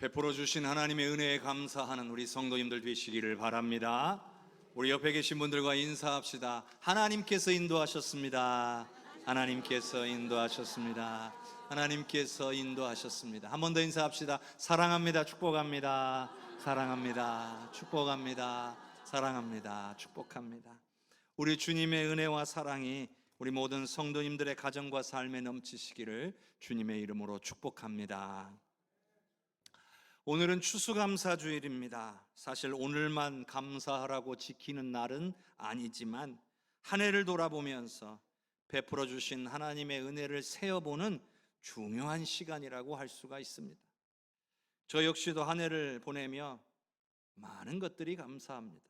베풀어 주신 하나님의 은혜에 감사하는 우리 성도님들 되시기를 바랍니다. 우리 옆에 계신 분들과 인사합시다. 하나님께서 인도하셨습니다. 하나님께서 인도하셨습니다. 하나님께서 인도하셨습니다. 한 번 더 인사합시다. 사랑합니다. 축복합니다. 사랑합니다. 축복합니다. 사랑합니다. 축복합니다. 우리 주님의 은혜와 사랑이 우리 모든 성도님들의 가정과 삶에 넘치시기를 주님의 이름으로 축복합니다. 오늘은 추수감사주일입니다. 사실 오늘만 감사하라고 지키는 날은 아니지만 한 해를 돌아보면서 베풀어 주신 하나님의 은혜를 세어보는 중요한 시간이라고 할 수가 있습니다. 저 역시도 한 해를 보내며 많은 것들이 감사합니다.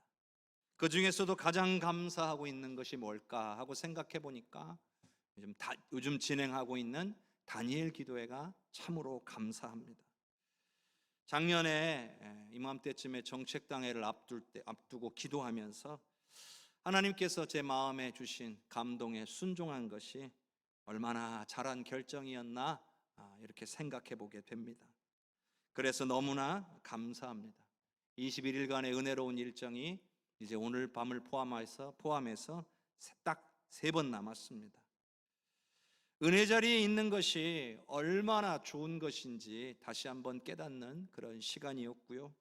그 중에서도 가장 감사하고 있는 것이 뭘까 하고 생각해 보니까 요즘 진행하고 있는 다니엘 기도회가 참으로 감사합니다. 작년에 이맘때쯤에 정책당회를 앞두고 기도하면서 하나님께서 제 마음에 주신 감동에 순종한 것이 얼마나 잘한 결정이었나 이렇게 생각해 보게 됩니다. 그래서 너무나 감사합니다. 21일간의 은혜로운 일정이 이제 오늘 밤을 포함해서 딱 3번 남았습니다. 은혜 자리에 있는 것이 얼마나 좋은 것인지 다시 한번 깨닫는 그런 시간이었고요.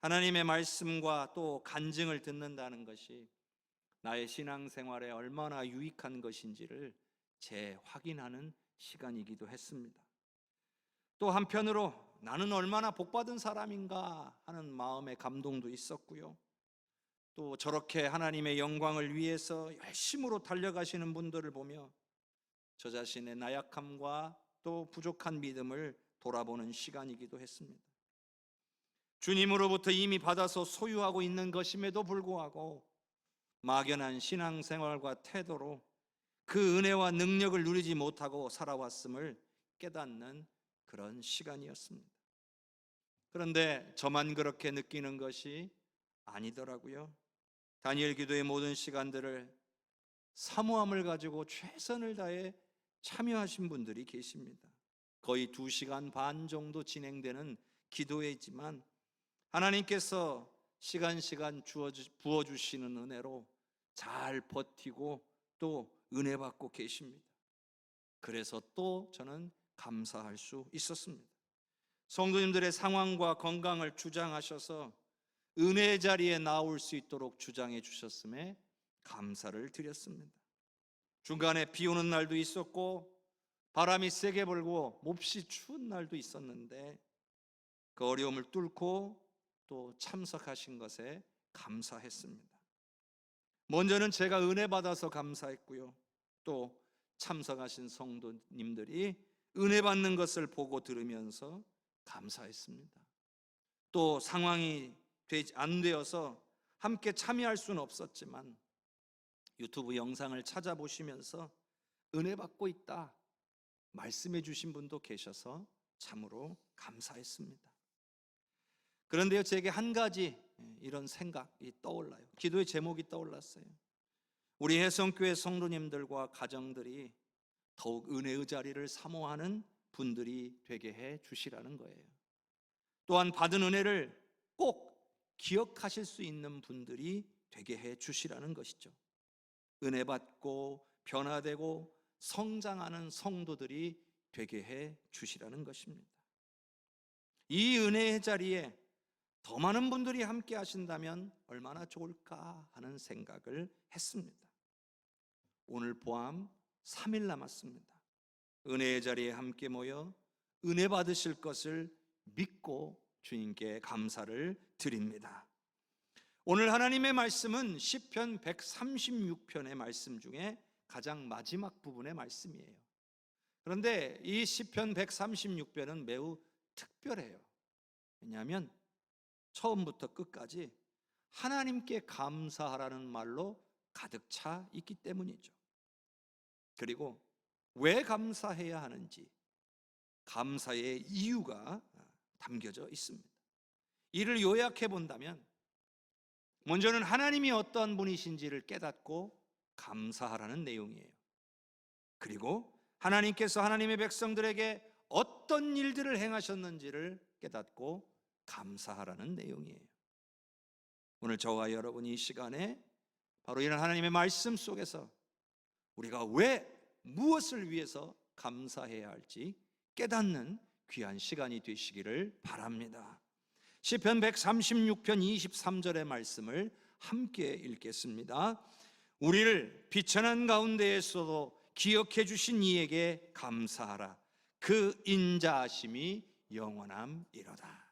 하나님의 말씀과 또 간증을 듣는다는 것이 나의 신앙생활에 얼마나 유익한 것인지를 재확인하는 시간이기도 했습니다. 또 한편으로 나는 얼마나 복받은 사람인가 하는 마음의 감동도 있었고요. 또 저렇게 하나님의 영광을 위해서 열심으로 달려가시는 분들을 보며 저 자신의 나약함과 또 부족한 믿음을 돌아보는 시간이기도 했습니다. 주님으로부터 이미 받아서 소유하고 있는 것임에도 불구하고 막연한 신앙생활과 태도로 그 은혜와 능력을 누리지 못하고 살아왔음을 깨닫는 그런 시간이었습니다. 그런데 저만 그렇게 느끼는 것이 아니더라고요. 다니엘 기도의 모든 시간들을 사모함을 가지고 최선을 다해 참여하신 분들이 계십니다. 거의 2시간 반 정도 진행되는 기도회이지만 하나님께서 시간 부어주시는 은혜로 잘 버티고 또 은혜 받고 계십니다. 그래서 또 저는 감사할 수 있었습니다. 성도님들의 상황과 건강을 주장하셔서 은혜의 자리에 나올 수 있도록 주장해 주셨음에 감사를 드렸습니다. 중간에 비 오는 날도 있었고 바람이 세게 불고 몹시 추운 날도 있었는데 그 어려움을 뚫고 또 참석하신 것에 감사했습니다. 먼저는 제가 은혜 받아서 감사했고요. 또 참석하신 성도님들이 은혜 받는 것을 보고 들으면서 감사했습니다. 또 상황이 안 되어서 함께 참여할 수는 없었지만 유튜브 영상을 찾아보시면서 은혜 받고 있다 말씀해 주신 분도 계셔서 참으로 감사했습니다. 그런데요, 제게 한 가지 이런 생각이 떠올라요. 기도의 제목이 떠올랐어요. 우리 혜성교회 성도님들과 가정들이 더욱 은혜의 자리를 사모하는 분들이 되게 해 주시라는 거예요. 또한 받은 은혜를 꼭 기억하실 수 있는 분들이 되게 해 주시라는 것이죠. 은혜 받고 변화되고 성장하는 성도들이 되게 해 주시라는 것입니다. 이 은혜의 자리에 더 많은 분들이 함께 하신다면 얼마나 좋을까 하는 생각을 했습니다. 오늘 포함 3일 남았습니다. 은혜의 자리에 함께 모여 은혜 받으실 것을 믿고 주님께 감사를 드립니다. 오늘 하나님의 말씀은 시편 136편의 말씀 중에 가장 마지막 부분의 말씀이에요. 그런데 이 시편 136편은 매우 특별해요. 왜냐하면 처음부터 끝까지 하나님께 감사하라는 말로 가득 차 있기 때문이죠. 그리고 왜 감사해야 하는지 감사의 이유가 담겨져 있습니다. 이를 요약해 본다면 먼저는 하나님이 어떤 분이신지를 깨닫고 감사하라는 내용이에요. 그리고 하나님께서 하나님의 백성들에게 어떤 일들을 행하셨는지를 깨닫고 감사하라는 내용이에요. 오늘 저와 여러분이 이 시간에 바로 이런 하나님의 말씀 속에서 우리가 왜 무엇을 위해서 감사해야 할지 깨닫는 귀한 시간이 되시기를 바랍니다. 시편 136편 23절의 말씀을 함께 읽겠습니다. 우리를 비천한 가운데에서도 기억해 주신 이에게 감사하라. 그 인자하심이 영원함이로다.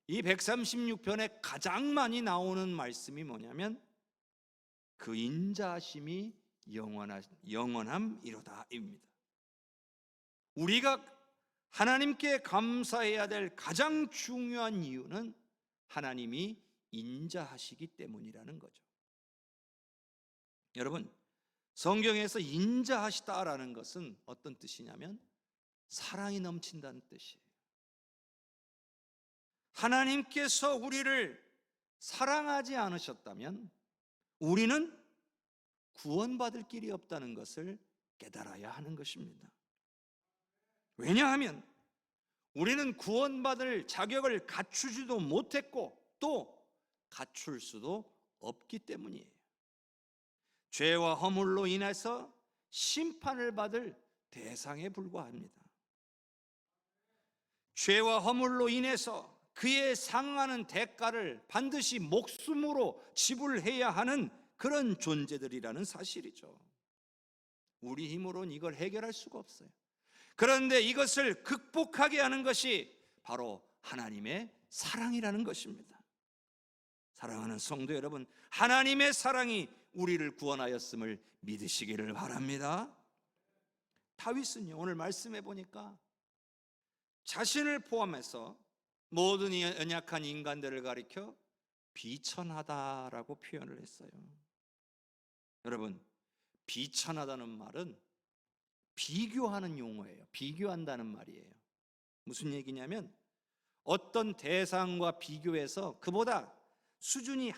이 136편에 가장 많이 나오는 말씀이 뭐냐면 그 인자하심이 영원함이로다입니다. 우리가 하나님께 감사해야 될 가장 중요한 이유는 하나님이 인자하시기 때문이라는 거죠. 여러분, 성경에서 인자하시다라는 것은 어떤 뜻이냐면 사랑이 넘친다는 뜻이에요. 하나님께서 우리를 사랑하지 않으셨다면 우리는 구원받을 길이 없다는 것을 깨달아야 하는 것입니다. 왜냐하면 우리는 구원받을 자격을 갖추지도 못했고 또 갖출 수도 없기 때문이에요. 죄와 허물로 인해서 심판을 받을 대상에 불과합니다. 죄와 허물로 인해서 그에 상응하는 대가를 반드시 목숨으로 지불해야 하는 그런 존재들이라는 사실이죠. 우리 힘으로는 이걸 해결할 수가 없어요. 그런데 이것을 극복하게 하는 것이 바로 하나님의 사랑이라는 것입니다. 사랑하는 성도 여러분, 하나님의 사랑이 우리를 구원하였음을 믿으시기를 바랍니다. 다윗은요, 오늘 말씀해 보니까 자신을 포함해서 모든 연약한 인간들을 가리켜 비천하다라고 표현을 했어요. 여러분, 비천하다는 말은 비교하는 용어예요. 비교한다는 말이에요. 무슨 얘기냐면 어떤 대상과 비교해서 그보다 수준이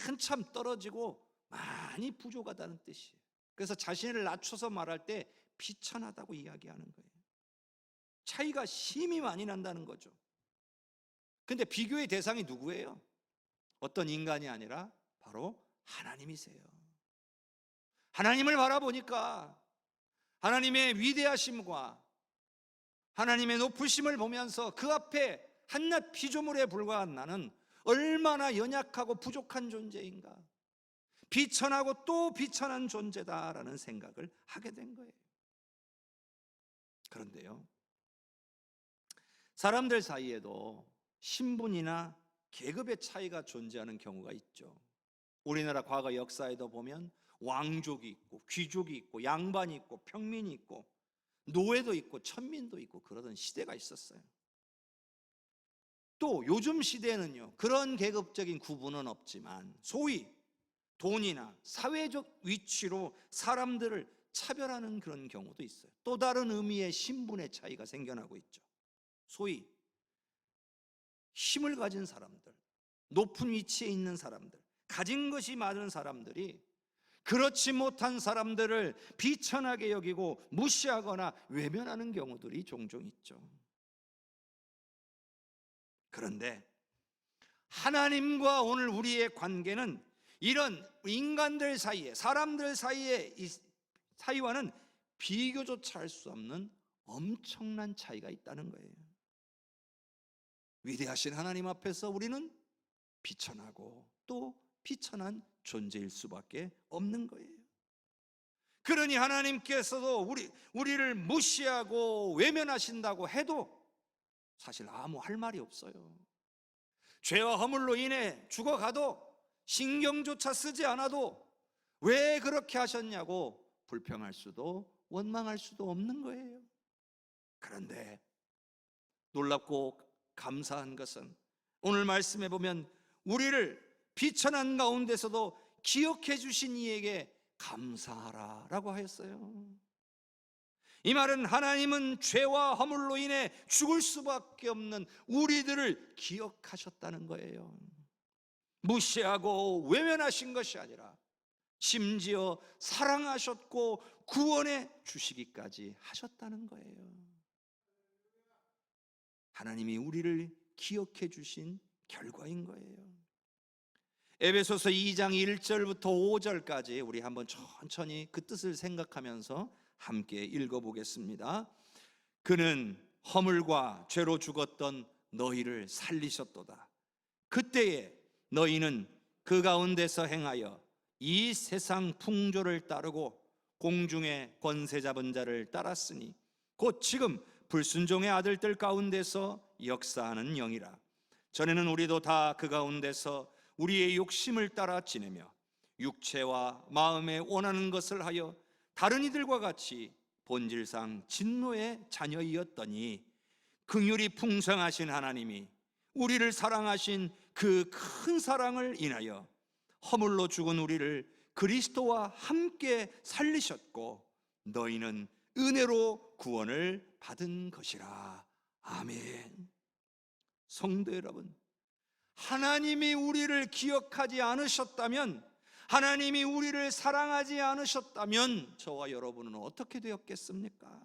한참 떨어지고 많이 부족하다는 뜻이에요. 그래서 자신을 낮춰서 말할 때 비천하다고 이야기하는 거예요. 차이가 심히 많이 난다는 거죠. 근데 비교의 대상이 누구예요? 어떤 인간이 아니라 바로 하나님이세요. 하나님을 바라보니까 하나님의 위대하심과 하나님의 높으심을 보면서 그 앞에 한낱 피조물에 불과한 나는 얼마나 연약하고 부족한 존재인가, 비천하고 또 비천한 존재다라는 생각을 하게 된 거예요. 그런데요, 사람들 사이에도 신분이나 계급의 차이가 존재하는 경우가 있죠. 우리나라 과거 역사에도 보면 왕족이 있고 귀족이 있고 양반이 있고 평민이 있고 노예도 있고 천민도 있고 그러던 시대가 있었어요. 또 요즘 시대에는요, 그런 계급적인 구분은 없지만 소위 돈이나 사회적 위치로 사람들을 차별하는 그런 경우도 있어요. 또 다른 의미의 신분의 차이가 생겨나고 있죠. 소위 힘을 가진 사람들, 높은 위치에 있는 사람들, 가진 것이 많은 사람들이 그렇지 못한 사람들을 비천하게 여기고 무시하거나 외면하는 경우들이 종종 있죠. 그런데 하나님과 오늘 우리의 관계는 이런 인간들 사이에, 사람들 사이에 이 사이와는 비교조차 할 수 없는 엄청난 차이가 있다는 거예요. 위대하신 하나님 앞에서 우리는 비천하고 또 비천한 존재일 수밖에 없는 거예요. 그러니 하나님께서도 우리를 무시하고 외면하신다고 해도 사실 아무 할 말이 없어요. 죄와 허물로 인해 죽어가도 신경조차 쓰지 않아도 왜 그렇게 하셨냐고 불평할 수도 원망할 수도 없는 거예요. 그런데 놀랍고 감사한 것은 오늘 말씀해 보면 우리를 비천한 가운데서도 기억해 주신 이에게 감사하라 라고 하였어요. 이 말은 하나님은 죄와 허물로 인해 죽을 수밖에 없는 우리들을 기억하셨다는 거예요. 무시하고 외면하신 것이 아니라 심지어 사랑하셨고 구원해 주시기까지 하셨다는 거예요. 하나님이 우리를 기억해 주신 결과인 거예요. 에베소서 2장 1절부터 5절까지 우리 한번 천천히 그 뜻을 생각하면서 함께 읽어보겠습니다. 그는 허물과 죄로 죽었던 너희를 살리셨도다. 그때에 너희는 그 가운데서 행하여 이 세상 풍조를 따르고 공중의 권세 잡은 자를 따랐으니 곧 지금 불순종의 아들들 가운데서 역사하는 영이라. 전에는 우리도 다 그 가운데서 우리의 욕심을 따라 지내며 육체와 마음에 원하는 것을 하여 다른 이들과 같이 본질상 진노의 자녀이었더니 긍휼이 풍성하신 하나님이 우리를 사랑하신 그 큰 사랑을 인하여 허물로 죽은 우리를 그리스도와 함께 살리셨고 너희는 은혜로 구원을 받은 것이라. 아멘. 성도 여러분, 하나님이 우리를 기억하지 않으셨다면, 하나님이 우리를 사랑하지 않으셨다면 저와 여러분은 어떻게 되었겠습니까?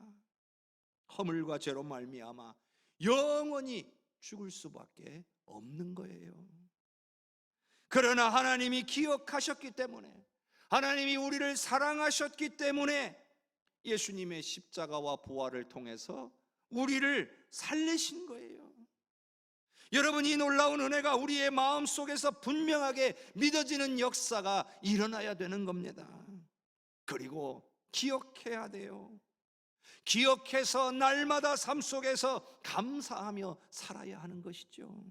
허물과 죄로 말미암아 영원히 죽을 수밖에 없는 거예요. 그러나 하나님이 기억하셨기 때문에, 하나님이 우리를 사랑하셨기 때문에 예수님의 십자가와 부활을 통해서 우리를 살리신 거예요. 여러분, 이 놀라운 은혜가 우리의 마음속에서 분명하게 믿어지는 역사가 일어나야 되는 겁니다. 그리고 기억해야 돼요. 기억해서 날마다 삶 속에서 감사하며 살아야 하는 것이죠.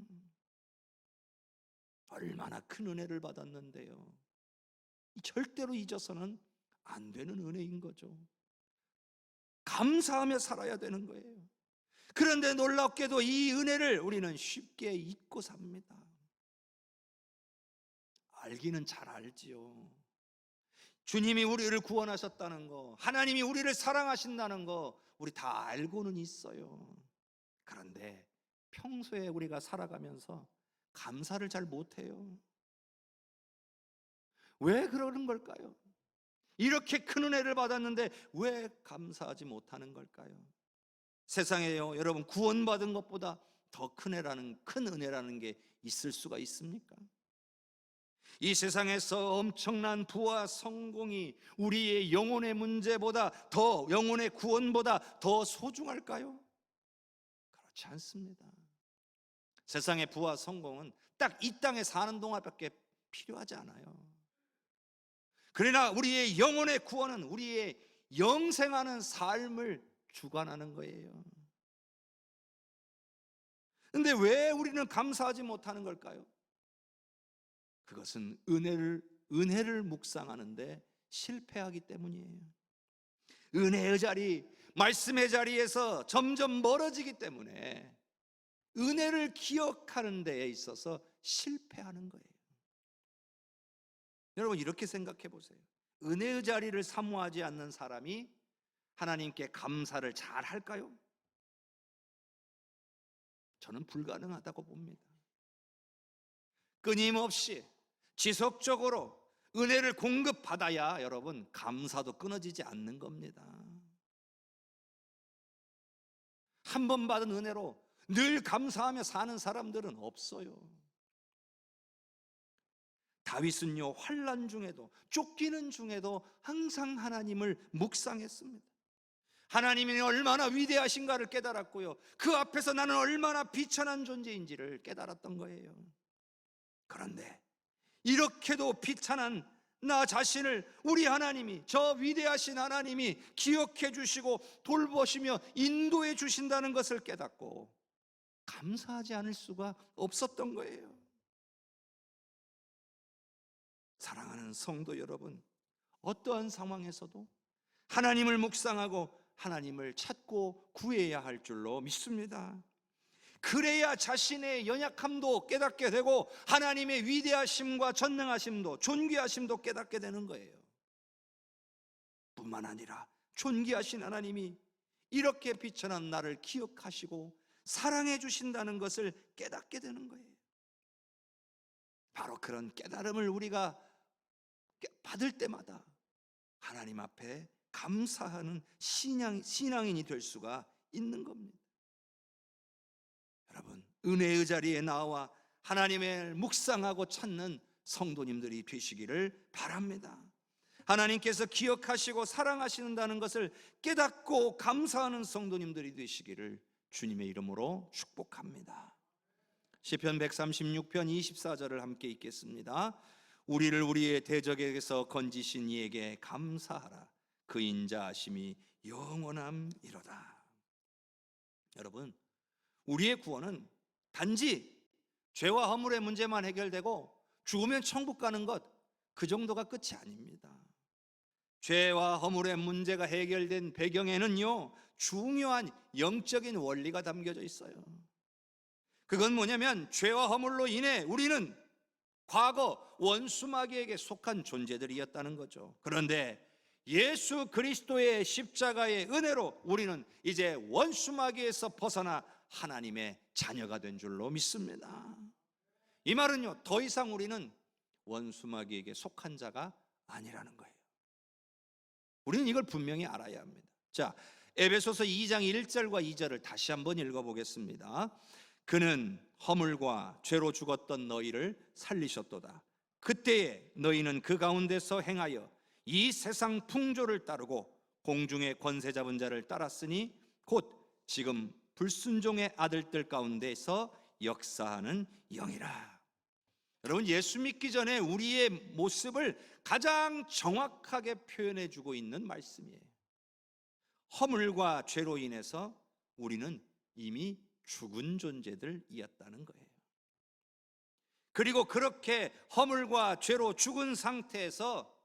얼마나 큰 은혜를 받았는데요. 절대로 잊어서는 안 되는 은혜인 거죠. 감사하며 살아야 되는 거예요. 그런데 놀랍게도 이 은혜를 우리는 쉽게 잊고 삽니다. 알기는 잘 알지요. 주님이 우리를 구원하셨다는 거, 하나님이 우리를 사랑하신다는 거 우리 다 알고는 있어요. 그런데 평소에 우리가 살아가면서 감사를 잘 못해요. 왜 그러는 걸까요? 이렇게 큰 은혜를 받았는데 왜 감사하지 못하는 걸까요? 세상에요, 여러분, 구원받은 것보다 더 큰 은혜라는 게 있을 수가 있습니까? 이 세상에서 엄청난 부와 성공이 우리의 영혼의 문제보다 더, 영혼의 구원보다 더 소중할까요? 그렇지 않습니다. 세상의 부와 성공은 딱 이 땅에 사는 동안밖에 필요하지 않아요. 그러나 우리의 영혼의 구원은 우리의 영생하는 삶을 주관하는 거예요. 그런데 왜 우리는 감사하지 못하는 걸까요? 그것은 은혜를 묵상하는데 실패하기 때문이에요. 은혜의 자리, 말씀의 자리에서 점점 멀어지기 때문에 은혜를 기억하는 데에 있어서 실패하는 거예요. 여러분, 이렇게 생각해 보세요. 은혜의 자리를 사모하지 않는 사람이 하나님께 감사를 잘 할까요? 저는 불가능하다고 봅니다. 끊임없이 지속적으로 은혜를 공급받아야 여러분 감사도 끊어지지 않는 겁니다. 한 번 받은 은혜로 늘 감사하며 사는 사람들은 없어요. 다윗은요, 환난 중에도, 쫓기는 중에도 항상 하나님을 묵상했습니다. 하나님이 얼마나 위대하신가를 깨달았고요, 그 앞에서 나는 얼마나 비천한 존재인지를 깨달았던 거예요. 그런데 이렇게도 비천한 나 자신을 우리 하나님이, 저 위대하신 하나님이 기억해 주시고 돌보시며 인도해 주신다는 것을 깨닫고 감사하지 않을 수가 없었던 거예요. 사랑하는 성도 여러분, 어떠한 상황에서도 하나님을 묵상하고 하나님을 찾고 구해야 할 줄로 믿습니다. 그래야 자신의 연약함도 깨닫게 되고 하나님의 위대하심과 전능하심도, 존귀하심도 깨닫게 되는 거예요. 뿐만 아니라 존귀하신 하나님이 이렇게 비천한 나를 기억하시고 사랑해 주신다는 것을 깨닫게 되는 거예요. 바로 그런 깨달음을 우리가 받을 때마다 하나님 앞에 감사하는 신앙인이 될 수가 있는 겁니다. 여러분, 은혜의 자리에 나와 하나님을 묵상하고 찾는 성도님들이 되시기를 바랍니다. 하나님께서 기억하시고 사랑하신다는 것을 깨닫고 감사하는 성도님들이 되시기를 주님의 이름으로 축복합니다. 시편 136편 24절을 함께 읽겠습니다. 우리를 우리의 대적에게서 건지신 이에게 감사하라. 그 인자하심이 영원함이로다. 여러분, 우리의 구원은 단지 죄와 허물의 문제만 해결되고 죽으면 천국 가는 것, 그 정도가 끝이 아닙니다. 죄와 허물의 문제가 해결된 배경에는요, 중요한 영적인 원리가 담겨져 있어요. 그건 뭐냐면, 죄와 허물로 인해 우리는 과거 원수마귀에게 속한 존재들이었다는 거죠. 그런데 예수 그리스도의 십자가의 은혜로 우리는 이제 원수마귀에서 벗어나 하나님의 자녀가 된 줄로 믿습니다. 이 말은요, 더 이상 우리는 원수마귀에게 속한 자가 아니라는 거예요. 우리는 이걸 분명히 알아야 합니다. 자, 에베소서 2장 1절과 2절을 다시 한번 읽어보겠습니다. 그는 허물과 죄로 죽었던 너희를 살리셨도다. 그때에 너희는 그 가운데서 행하여 이 세상 풍조를 따르고 공중의 권세 잡은 자를 따랐으니 곧 지금 불순종의 아들들 가운데서 역사하는 영이라. 여러분, 예수 믿기 전에 우리의 모습을 가장 정확하게 표현해 주고 있는 말씀이에요. 허물과 죄로 인해서 우리는 이미 죽은 존재들이었다는 거예요. 그리고 그렇게 허물과 죄로 죽은 상태에서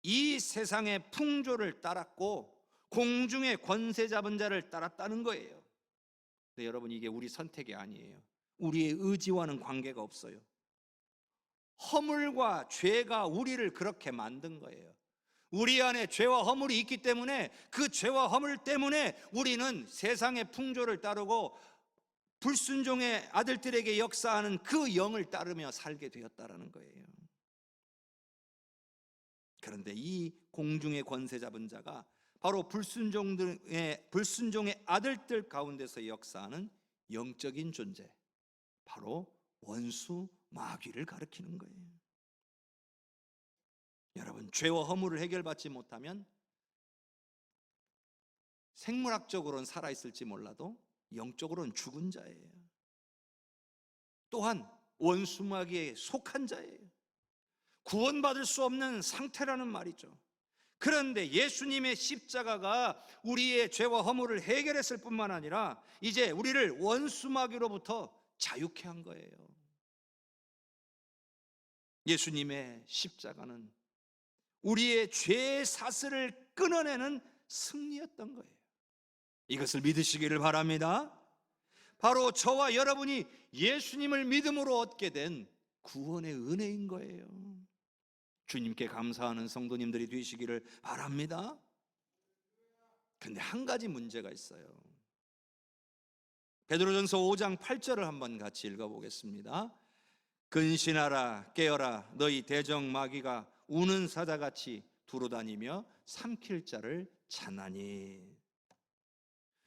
이 세상의 풍조를 따랐고 공중의 권세 잡은 자를 따랐다는 거예요. 근데 여러분, 이게 우리 선택이 아니에요. 우리의 의지와는 관계가 없어요. 허물과 죄가 우리를 그렇게 만든 거예요. 우리 안에 죄와 허물이 있기 때문에 그 죄와 허물 때문에 우리는 세상의 풍조를 따르고 불순종의 아들들에게 역사하는 그 영을 따르며 살게 되었다라는 거예요. 그런데 이 공중의 권세 잡은 자가 바로 불순종의 아들들 가운데서 역사하는 영적인 존재, 바로 원수 마귀를 가리키는 거예요. 여러분, 죄와 허물을 해결받지 못하면 생물학적으로는 살아있을지 몰라도 영적으로는 죽은 자예요. 또한 원수 마귀에 속한 자예요. 구원받을 수 없는 상태라는 말이죠. 그런데 예수님의 십자가가 우리의 죄와 허물을 해결했을 뿐만 아니라 이제 우리를 원수 마귀로부터 자유케 한 거예요. 예수님의 십자가는 우리의 죄의 사슬을 끊어내는 승리였던 거예요. 이것을 믿으시기를 바랍니다. 바로 저와 여러분이 예수님을 믿음으로 얻게 된 구원의 은혜인 거예요. 주님께 감사하는 성도님들이 되시기를 바랍니다. 그런데 한 가지 문제가 있어요. 베드로전서 5장 8절을 한번 같이 읽어보겠습니다. 근신하라, 깨어라, 너희 대적 마귀가 우는 사자같이 두루다니며 삼킬 자를 찾나니.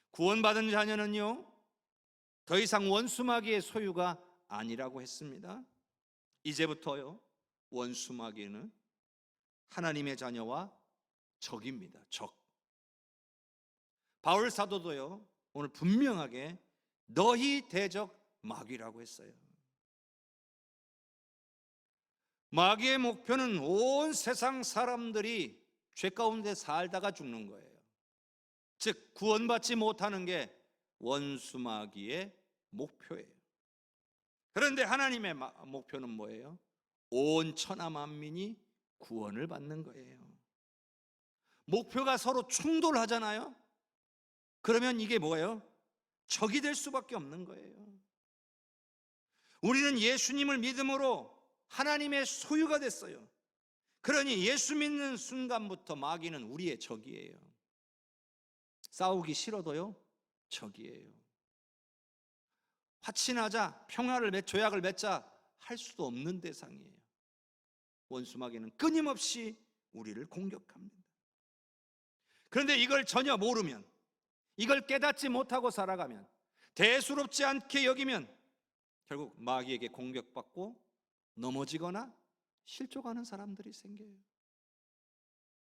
구원받은 자녀는요, 더 이상 원수 마귀의 소유가 아니라고 했습니다. 이제부터요, 원수 마귀는 하나님의 자녀와 적입니다. 적. 바울 사도도요, 오늘 분명하게 너희 대적 마귀라고 했어요. 마귀의 목표는 온 세상 사람들이 죄 가운데 살다가 죽는 거예요. 즉, 구원받지 못하는 게 원수 마귀의 목표예요. 그런데 하나님의 목표는 뭐예요? 온 천하 만민이 구원을 받는 거예요. 목표가 서로 충돌하잖아요. 그러면 이게 뭐예요? 적이 될 수밖에 없는 거예요. 우리는 예수님을 믿음으로 하나님의 소유가 됐어요. 그러니 예수 믿는 순간부터 마귀는 우리의 적이에요. 싸우기 싫어도요, 적이에요. 화친하자, 평화를 조약을 맺자 할 수도 없는 대상이에요. 원수 마귀는 끊임없이 우리를 공격합니다. 그런데 이걸 전혀 모르면, 이걸 깨닫지 못하고 살아가면 대수롭지 않게 여기면 결국 마귀에게 공격받고 넘어지거나 실족하는 사람들이 생겨요.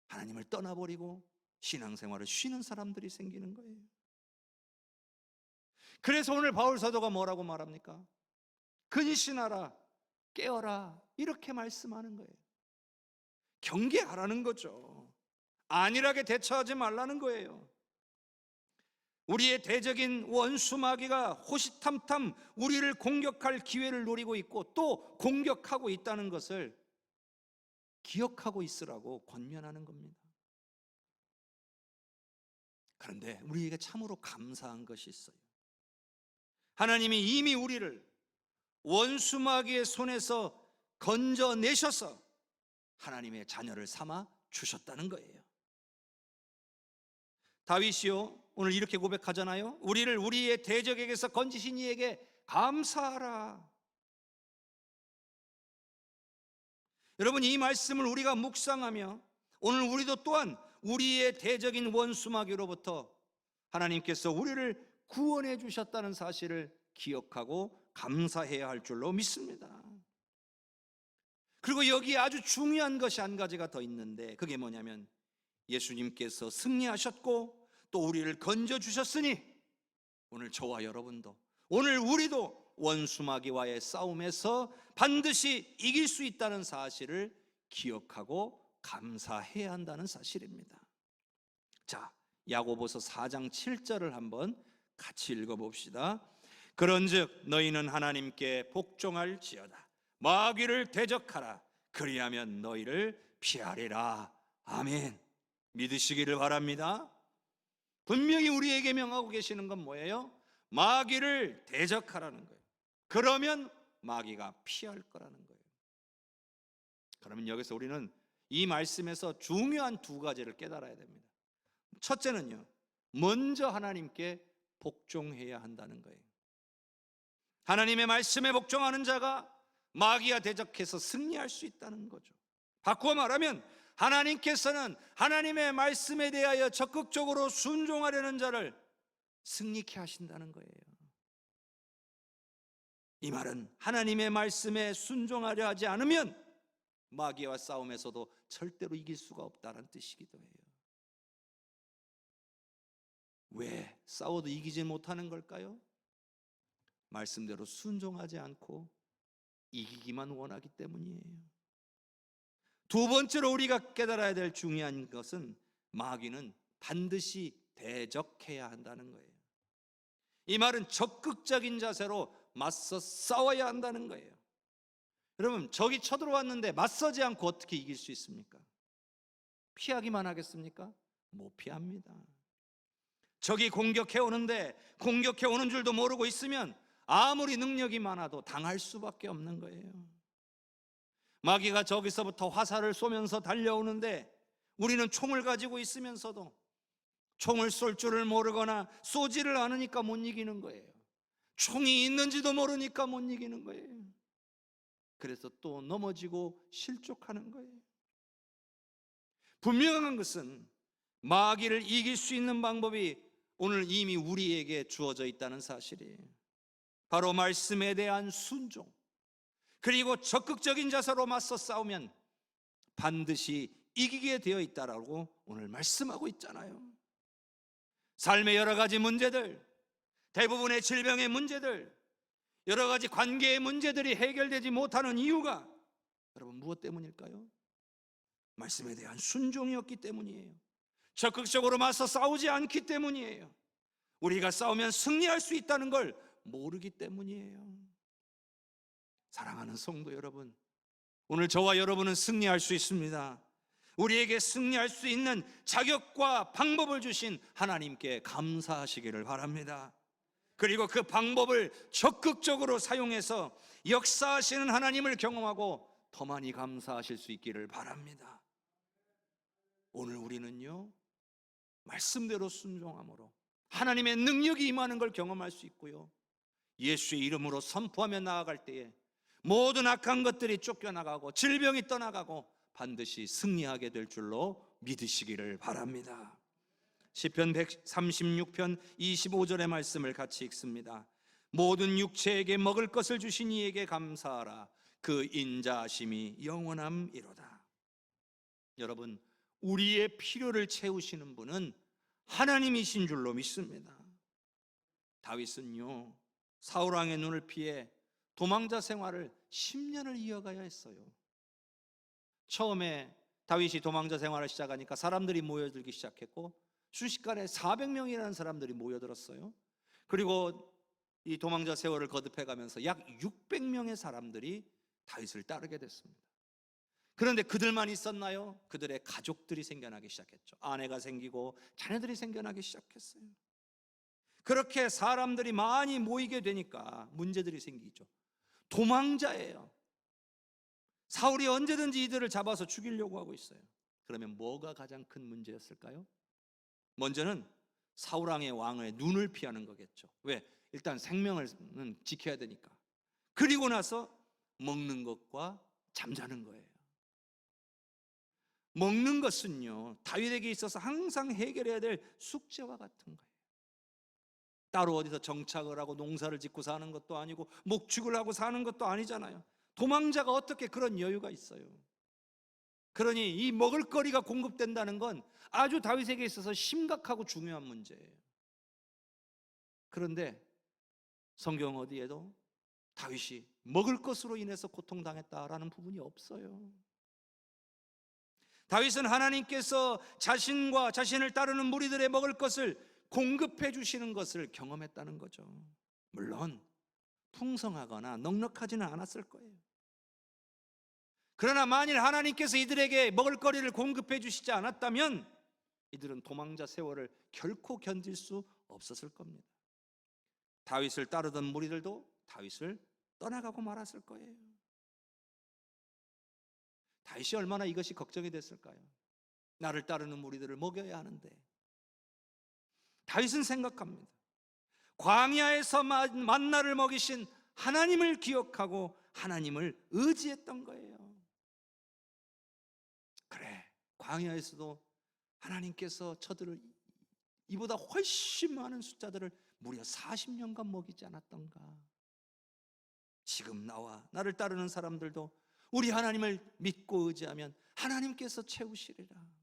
하나님을 떠나버리고 신앙생활을 쉬는 사람들이 생기는 거예요. 그래서 오늘 바울 사도가 뭐라고 말합니까? 근신하라, 깨어라, 이렇게 말씀하는 거예요. 경계하라는 거죠. 안일하게 대처하지 말라는 거예요. 우리의 대적인 원수 마귀가 호시탐탐 우리를 공격할 기회를 노리고 있고 또 공격하고 있다는 것을 기억하고 있으라고 권면하는 겁니다. 그런데 우리에게 참으로 감사한 것이 있어요. 하나님이 이미 우리를 원수 마귀의 손에서 건져내셔서 하나님의 자녀를 삼아 주셨다는 거예요. 다윗이요, 오늘 이렇게 고백하잖아요. 우리를 우리의 대적에게서 건지신 이에게 감사하라. 여러분, 이 말씀을 우리가 묵상하며 오늘 우리도 또한 우리의 대적인 원수 마귀로부터 하나님께서 우리를 구원해 주셨다는 사실을 기억하고 감사해야 할 줄로 믿습니다. 그리고 여기에 아주 중요한 것이 한 가지가 더 있는데, 그게 뭐냐면 예수님께서 승리하셨고 또 우리를 건져주셨으니 오늘 저와 여러분도, 오늘 우리도 원수 마귀와의 싸움에서 반드시 이길 수 있다는 사실을 기억하고 감사해야 한다는 사실입니다. 자, 야고보서 4장 7절을 한번 같이 읽어봅시다. 그런즉 너희는 하나님께 복종할지어다. 마귀를 대적하라. 그리하면 너희를 피하리라. 아멘. 믿으시기를 바랍니다. 분명히 우리에게 명하고 계시는 건 뭐예요? 마귀를 대적하라는 거예요. 그러면 마귀가 피할 거라는 거예요. 그러면 여기서 우리는 이 말씀에서 중요한 두 가지를 깨달아야 됩니다. 첫째는요, 먼저 하나님께 복종해야 한다는 거예요. 하나님의 말씀에 복종하는 자가 마귀와 대적해서 승리할 수 있다는 거죠. 바꾸어 말하면 하나님께서는 하나님의 말씀에 대하여 적극적으로 순종하려는 자를 승리케 하신다는 거예요. 이 말은 하나님의 말씀에 순종하려 하지 않으면 마귀와 싸움에서도 절대로 이길 수가 없다는 뜻이기도 해요. 왜 싸워도 이기지 못하는 걸까요? 말씀대로 순종하지 않고 이기기만 원하기 때문이에요. 두 번째로 우리가 깨달아야 될 중요한 것은 마귀는 반드시 대적해야 한다는 거예요. 이 말은 적극적인 자세로 맞서 싸워야 한다는 거예요. 여러분, 적이 쳐들어왔는데 맞서지 않고 어떻게 이길 수 있습니까? 피하기만 하겠습니까? 못 피합니다. 적이 공격해 오는데 공격해 오는 줄도 모르고 있으면 아무리 능력이 많아도 당할 수밖에 없는 거예요. 마귀가 저기서부터 화살을 쏘면서 달려오는데 우리는 총을 가지고 있으면서도 총을 쏠 줄을 모르거나 쏘지를 않으니까 못 이기는 거예요. 총이 있는지도 모르니까 못 이기는 거예요. 그래서 또 넘어지고 실족하는 거예요. 분명한 것은 마귀를 이길 수 있는 방법이 오늘 이미 우리에게 주어져 있다는 사실이에요. 바로 말씀에 대한 순종, 그리고 적극적인 자세로 맞서 싸우면 반드시 이기게 되어 있다라고 오늘 말씀하고 있잖아요. 삶의 여러 가지 문제들, 대부분의 질병의 문제들, 여러 가지 관계의 문제들이 해결되지 못하는 이유가 여러분 무엇 때문일까요? 말씀에 대한 순종이었기 때문이에요. 적극적으로 맞서 싸우지 않기 때문이에요. 우리가 싸우면 승리할 수 있다는 걸 모르기 때문이에요. 사랑하는 성도 여러분, 오늘 저와 여러분은 승리할 수 있습니다. 우리에게 승리할 수 있는 자격과 방법을 주신 하나님께 감사하시기를 바랍니다. 그리고 그 방법을 적극적으로 사용해서 역사하시는 하나님을 경험하고 더 많이 감사하실 수 있기를 바랍니다. 오늘 우리는요, 말씀대로 순종함으로 하나님의 능력이 임하는 걸 경험할 수 있고요, 예수의 이름으로 선포하며 나아갈 때에 모든 악한 것들이 쫓겨나가고 질병이 떠나가고 반드시 승리하게 될 줄로 믿으시기를 바랍니다. 시편 136편 25절의 말씀을 같이 읽습니다. 모든 육체에게 먹을 것을 주신 이에게 감사하라. 그 인자하심이 영원함이로다. 여러분, 우리의 필요를 채우시는 분은 하나님이신 줄로 믿습니다. 다윗은요, 사울 왕의 눈을 피해 도망자 생활을 10년을 이어가야 했어요. 처음에 다윗이 도망자 생활을 시작하니까 사람들이 모여들기 시작했고, 순식간에 400명이라는 사람들이 모여들었어요. 그리고 이 도망자 세월을 거듭해 가면서 약 600명의 사람들이 다윗을 따르게 됐습니다. 그런데 그들만 있었나요? 그들의 가족들이 생겨나기 시작했죠. 아내가 생기고 자녀들이 생겨나기 시작했어요. 그렇게 사람들이 많이 모이게 되니까 문제들이 생기죠. 도망자예요. 사울이 언제든지 이들을 잡아서 죽이려고 하고 있어요. 그러면 뭐가 가장 큰 문제였을까요? 먼저는 사울 왕의 눈을 피하는 거겠죠. 왜? 일단 생명을 지켜야 되니까. 그리고 나서 먹는 것과 잠자는 거예요. 먹는 것은요, 다윗에게 있어서 항상 해결해야 될 숙제와 같은 거예요. 따로 어디서 정착을 하고 농사를 짓고 사는 것도 아니고 목축을 하고 사는 것도 아니잖아요. 도망자가 어떻게 그런 여유가 있어요? 그러니 이 먹을거리가 공급된다는 건 아주 다윗에게 있어서 심각하고 중요한 문제예요. 그런데 성경 어디에도 다윗이 먹을 것으로 인해서 고통당했다라는 부분이 없어요. 다윗은 하나님께서 자신과 자신을 따르는 무리들의 먹을 것을 공급해 주시는 것을 경험했다는 거죠. 물론 풍성하거나 넉넉하지는 않았을 거예요. 그러나 만일 하나님께서 이들에게 먹을거리를 공급해 주시지 않았다면 이들은 도망자 세월을 결코 견딜 수 없었을 겁니다. 다윗을 따르던 무리들도 다윗을 떠나가고 말았을 거예요. 다윗이 얼마나 이것이 걱정이 됐을까요? 나를 따르는 무리들을 먹여야 하는데. 다윗은 생각합니다. 광야에서 만나를 먹이신 하나님을 기억하고 하나님을 의지했던 거예요. 그래, 광야에서도 하나님께서 저들을 이보다 훨씬 많은 숫자들을 무려 40년간 먹이지 않았던가. 지금 나를 따르는 사람들도 우리 하나님을 믿고 의지하면 하나님께서 채우시리라.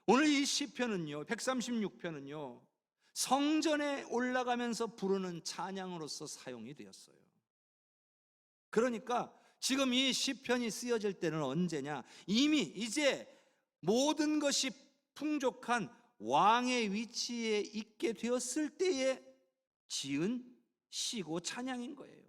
오늘 이 시편은요, 136편은요, 성전에 올라가면서 부르는 찬양으로서 사용이 되었어요. 그러니까 지금 이 시편이 쓰여질 때는 언제냐? 이미 이제 모든 것이 풍족한 왕의 위치에 있게 되었을 때에 지은 시고 찬양인 거예요.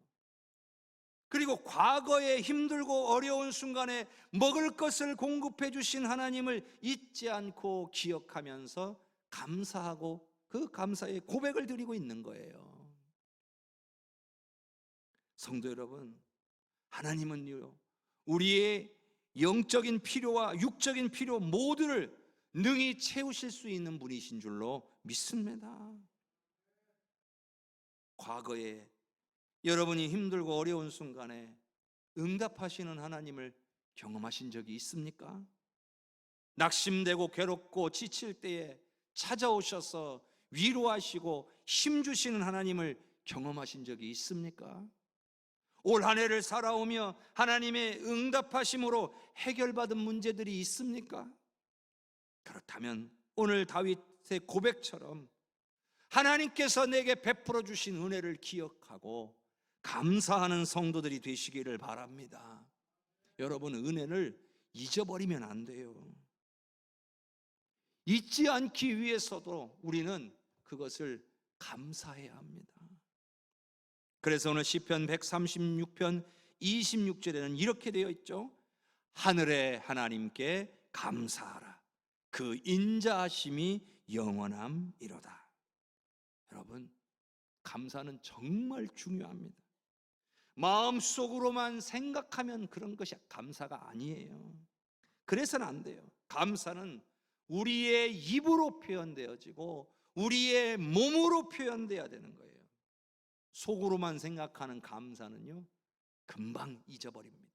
그리고 과거에 힘들고 어려운 순간에 먹을 것을 공급해 주신 하나님을 잊지 않고 기억하면서 감사하고 그 감사의 고백을 드리고 있는 거예요. 성도 여러분, 하나님은요, 우리의 영적인 필요와 육적인 필요 모두를 능히 채우실 수 있는 분이신 줄로 믿습니다. 과거에 여러분이 힘들고 어려운 순간에 응답하시는 하나님을 경험하신 적이 있습니까? 낙심되고 괴롭고 지칠 때에 찾아오셔서 위로하시고 힘주시는 하나님을 경험하신 적이 있습니까? 올 한 해를 살아오며 하나님의 응답하심으로 해결받은 문제들이 있습니까? 그렇다면 오늘 다윗의 고백처럼 하나님께서 내게 베풀어 주신 은혜를 기억하고 감사하는 성도들이 되시기를 바랍니다. 여러분, 은혜를 잊어버리면 안 돼요. 잊지 않기 위해서도 우리는 그것을 감사해야 합니다. 그래서 오늘 시편 136편 26절에는 이렇게 되어 있죠. 하늘의 하나님께 감사하라. 그 인자하심이 영원함이로다. 여러분, 감사는 정말 중요합니다. 마음속으로만 생각하면 그런 것이 감사가 아니에요. 그래서는 안 돼요. 감사는 우리의 입으로 표현되어지고 우리의 몸으로 표현돼야 되는 거예요. 속으로만 생각하는 감사는요, 금방 잊어버립니다.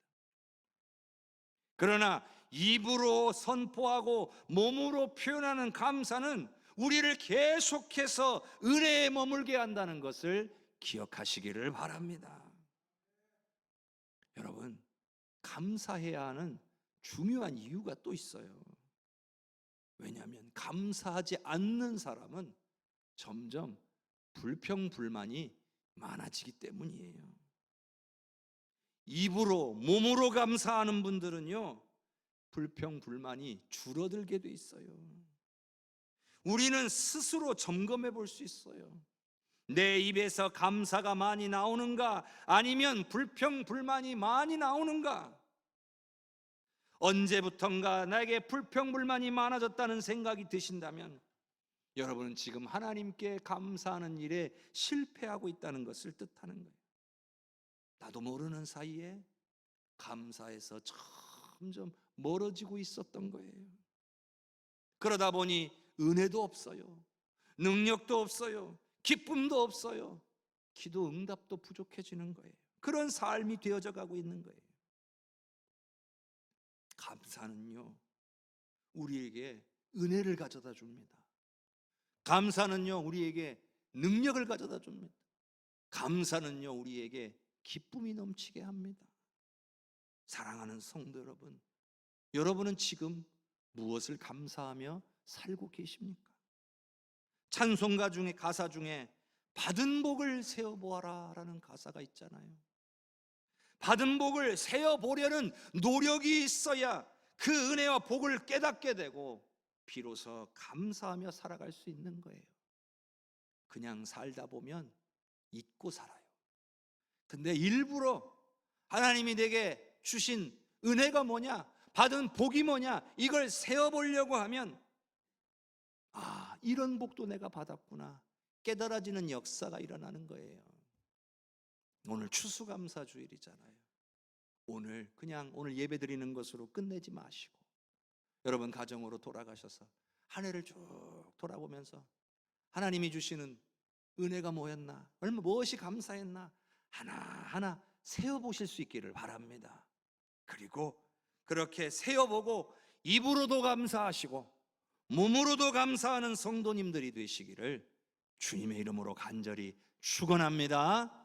그러나 입으로 선포하고 몸으로 표현하는 감사는 우리를 계속해서 은혜에 머물게 한다는 것을 기억하시기를 바랍니다. 여러분, 감사해야 하는 중요한 이유가 또 있어요. 왜냐하면 감사하지 않는 사람은 점점 불평불만이 많아지기 때문이에요. 입으로 몸으로 감사하는 분들은요, 불평불만이 줄어들게 돼 있어요. 우리는 스스로 점검해 볼 수 있어요. 내 입에서 감사가 많이 나오는가, 아니면 불평불만이 많이 나오는가? 언제부턴가 나에게 불평불만이 많아졌다는 생각이 드신다면 여러분은 지금 하나님께 감사하는 일에 실패하고 있다는 것을 뜻하는 거예요. 나도 모르는 사이에 감사에서 점점 멀어지고 있었던 거예요. 그러다 보니 은혜도 없어요, 능력도 없어요, 기쁨도 없어요, 기도 응답도 부족해지는 거예요. 그런 삶이 되어져 가고 있는 거예요. 감사는요, 우리에게 은혜를 가져다 줍니다. 감사는요, 우리에게 능력을 가져다 줍니다. 감사는요, 우리에게 기쁨이 넘치게 합니다. 사랑하는 성도 여러분, 여러분은 지금 무엇을 감사하며 살고 계십니까? 찬송가 중에, 가사 중에 받은 복을 세어보아라 라는 가사가 있잖아요. 받은 복을 세어보려는 노력이 있어야 그 은혜와 복을 깨닫게 되고 비로소 감사하며 살아갈 수 있는 거예요. 그냥 살다 보면 잊고 살아요. 근데 일부러 하나님이 내게 주신 은혜가 뭐냐, 받은 복이 뭐냐, 이걸 세어보려고 하면 아, 이런 복도 내가 받았구나 깨달아지는 역사가 일어나는 거예요. 오늘 추수감사주일이잖아요. 오늘 그냥 오늘 예배 드리는 것으로 끝내지 마시고 여러분 가정으로 돌아가셔서 한 해를 쭉 돌아보면서 하나님이 주시는 은혜가 뭐였나, 무엇이 감사했나 하나하나 세어보실 수 있기를 바랍니다. 그리고 그렇게 세어보고 입으로도 감사하시고 몸으로도 감사하는 성도님들이 되시기를 주님의 이름으로 간절히 축원합니다.